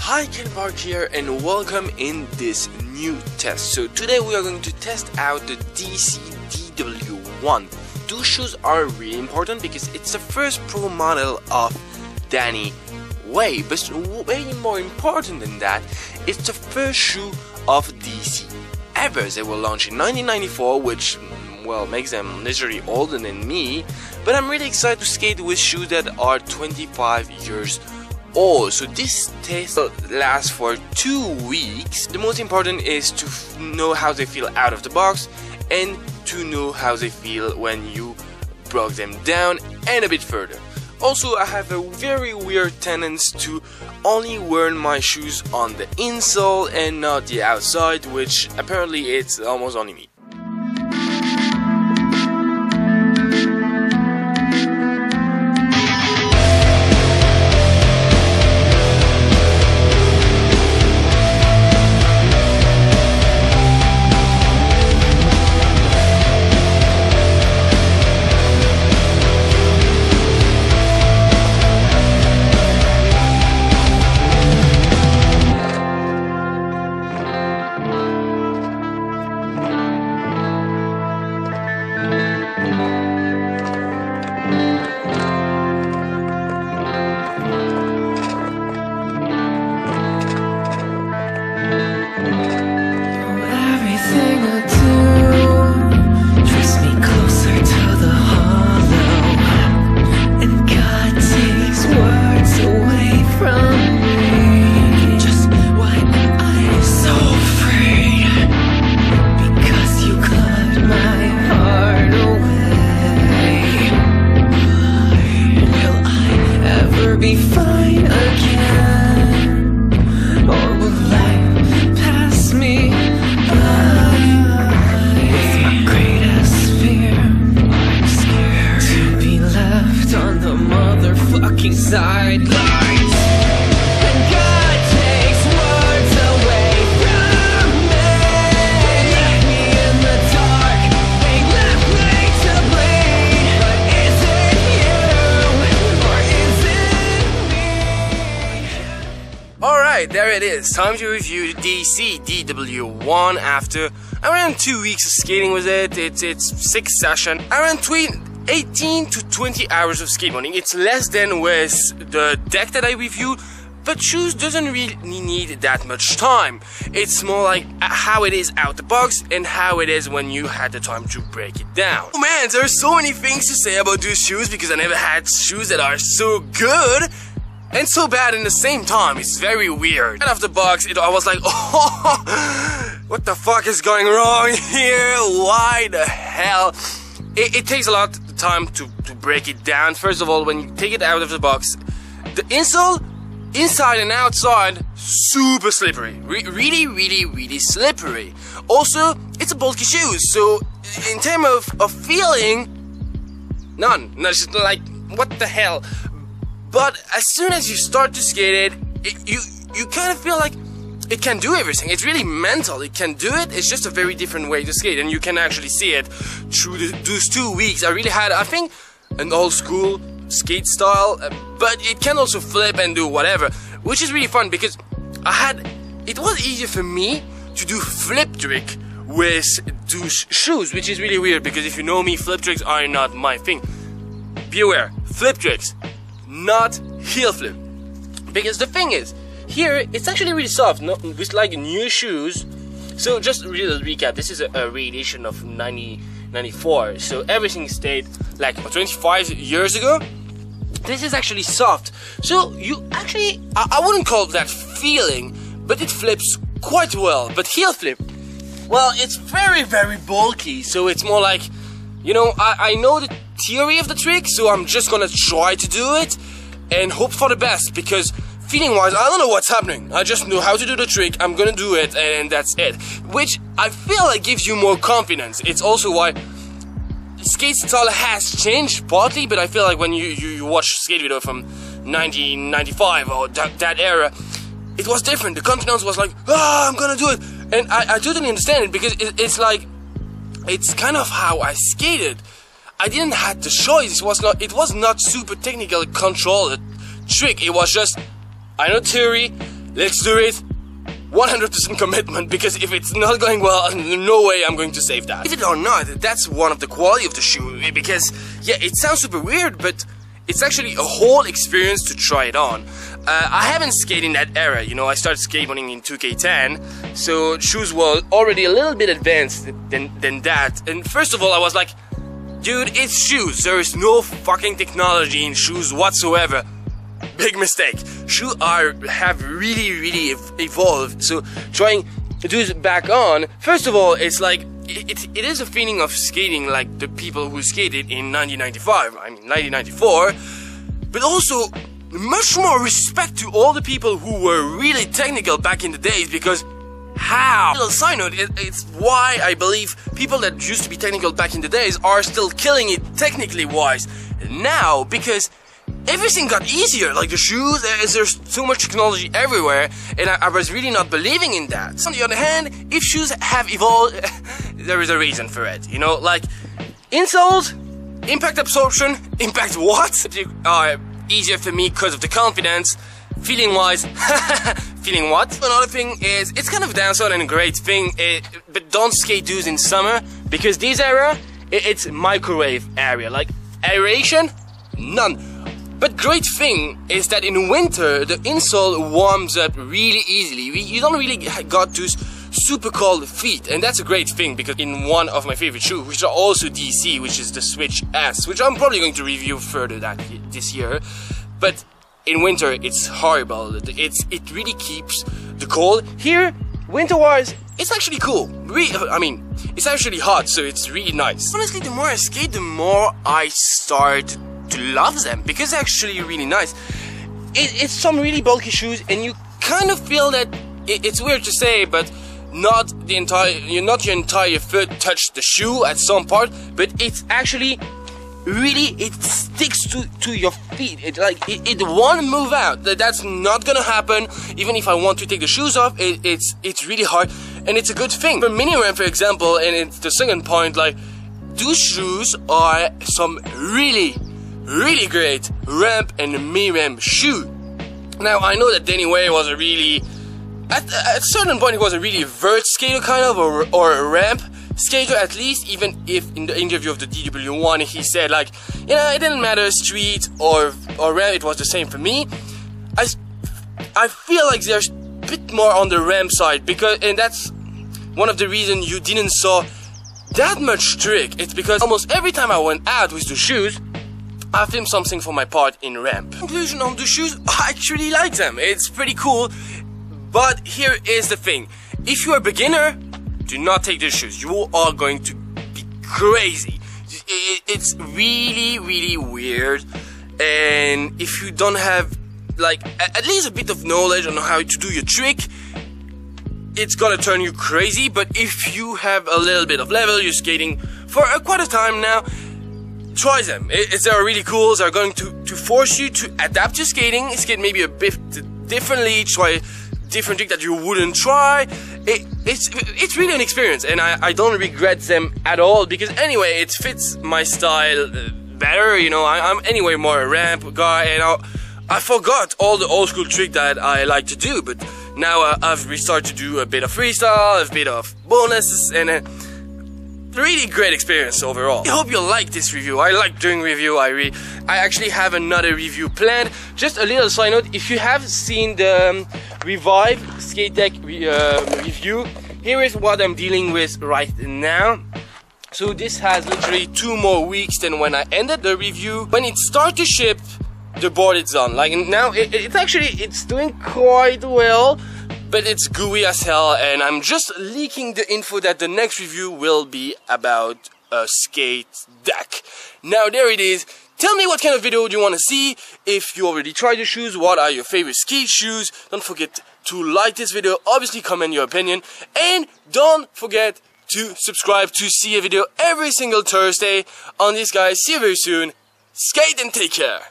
Hi, Kenpark here and welcome in this new test. So today we are going to test out the DW-1. Those shoes are really important because it's the first pro model of Danny Way, but way more important than that, it's the first shoe of DC ever. They were launched in 1994, which, well, makes them literally older than me, but I'm really excited to skate with shoes that are 25 years old. So this test will last for 2 weeks. The most important is to know how they feel out of the box and to know how they feel when you broke them down and a bit further. Also, I have a very weird tendency to only wear my shoes on the insole and not the outside, which apparently it's almost only me. Sidelines, and God takes words away from me. They left me in the dark, they left me to bleed. But is it you, or is it me? Alright, there it is. Time to review the DC DW-1 after around 2 weeks of skating with it. It's 6 sessions, around 18 to 20 hours of skateboarding. It's less than with the deck that I reviewed, but shoes doesn't really need that much time. It's more like how it is out the box and how it is when you had the time to break it down. Oh man, there are so many things to say about those shoes because I never had shoes that are so good and so bad in the same time. It's very weird. Out of the box, I was like, oh, what the fuck is going wrong here? Why the hell? It takes a lot of time to break it down. First of all, when you take it out of the box, the insole, inside and outside, super slippery. Really slippery. Also, it's a bulky shoe, so in terms of feeling, none. No, it's just like, what the hell? But as soon as you start to skate it, you kind of feel like it can do everything. It's really mental. It can do it. It's just a very different way to skate, and you can actually see it through those 2 weeks. I really had, I think, an old school skate style, but it can also flip and do whatever, which is really fun because it was easier for me to do flip trick with those shoes, which is really weird because if you know me, flip tricks are not my thing. Be aware, flip tricks, not heel flip, because the thing is, here, it's actually really soft, with like new shoes. So just a little recap, this is a re-edition of 1994, so everything stayed like 25 years ago. This is actually soft, so you actually, I wouldn't call that feeling, but it flips quite well. But heel flip, well, it's very bulky, so it's more like, you know, I know the theory of the trick, so I'm just gonna try to do it and hope for the best, because feeling wise, I don't know what's happening. I just know how to do the trick, I'm gonna do it, and that's it. Which I feel like gives you more confidence. It's also why skate style has changed partly, but I feel like when you watch skate video from 1995 or that era, it was different. The confidence was like, ah, I'm gonna do it. And I totally understand it because it's like, it's kind of how I skated. I didn't have the choice. It was not super technical control trick. It was just, I know theory, let's do it. 100% commitment, because if it's not going well, no way I'm going to save that. Believe it or not, that's one of the quality of the shoe, because yeah, it sounds super weird, but it's actually a whole experience to try it on. I haven't skated in that era, you know, I started skateboarding in 2K10, so shoes were already a little bit advanced than that. And first of all, I was like, dude, it's shoes, there is no fucking technology in shoes whatsoever. Big mistake. Shoes have really evolved, so trying to do it back on, first of all, it's like, it is a feeling of skating like the people who skated in 1995, I mean 1994, but also much more respect to all the people who were really technical back in the days, because how? Little side note, it's why I believe people that used to be technical back in the days are still killing it technically wise now, because everything got easier, like the shoes, there's so much technology everywhere, and I was really not believing in that. On the other hand, if shoes have evolved, there is a reason for it, you know, like insoles, impact absorption, impact what? Are easier for me because of the confidence, feeling wise, feeling what? Another thing is, it's kind of a downside and a great thing, but don't skate dudes in summer, because this era, it's microwave area, like aeration, none. But great thing is that in winter, the insole warms up really easily. You don't really got those super cold feet, and that's a great thing, because in one of my favorite shoes, which are also DC, which is the Switch S, which I'm probably going to review further this year, but in winter it's horrible. It really keeps the cold. Here, winter-wise, it's actually cool. I mean, it's actually hot, so it's really nice. Honestly, the more I skate, the more I start to love them, because they're actually really nice. It's some really bulky shoes, and you kind of feel that it's weird to say, but not your entire foot touch the shoe at some part, but it's actually really, it sticks to your feet. It won't move out. That's not gonna happen. Even if I want to take the shoes off, it's really hard, and it's a good thing. For mini ramp, for example, and it's the second point, like, those shoes are some really great ramp and mini ramp shoe. Now, I know that Danny Way was a really, at a certain point, he was a really vert skater kind of, or a ramp skater at least, even if in the interview of the DW-1 he said, like, you know, it didn't matter street or ramp, it was the same for me. I feel like there's a bit more on the ramp side, because, and that's one of the reasons you didn't saw that much trick. It's because almost every time I went out with the shoes, I filmed something for my part in ramp. Conclusion on the shoes, I actually like them. It's pretty cool, but here is the thing. If you're a beginner, do not take these shoes. You are going to be crazy. It's really weird, and if you don't have, like, at least a bit of knowledge on how to do your trick, it's gonna turn you crazy. But if you have a little bit of level, you're skating for quite a time now, try them. They're really cool. They're going to force you to adapt your skating, skate maybe a bit differently, try different trick that you wouldn't try. It's really an experience, and I don't regret them at all, because anyway, it fits my style better, you know. I'm anyway more a ramp guy, and I forgot all the old school trick that I like to do, but now I've restarted to do a bit of freestyle, a bit of bonuses, and really great experience overall. I hope you like this review. I like doing review. I actually have another review planned. Just a little side note, if you have seen the Revive Skate Deck review, here is what I'm dealing with right now. So this has literally 2 more weeks than when I ended the review. When it starts to ship, the board is on. Like now, it's doing quite well, but it's gooey as hell, and I'm just leaking the info that the next review will be about a skate deck. Now there it is. Tell me what kind of video do you want to see. If you already tried the shoes, what are your favorite skate shoes? Don't forget to like this video, obviously comment your opinion, and don't forget to subscribe to see a video every single Thursday on this, guys. See you very soon. Skate and take care.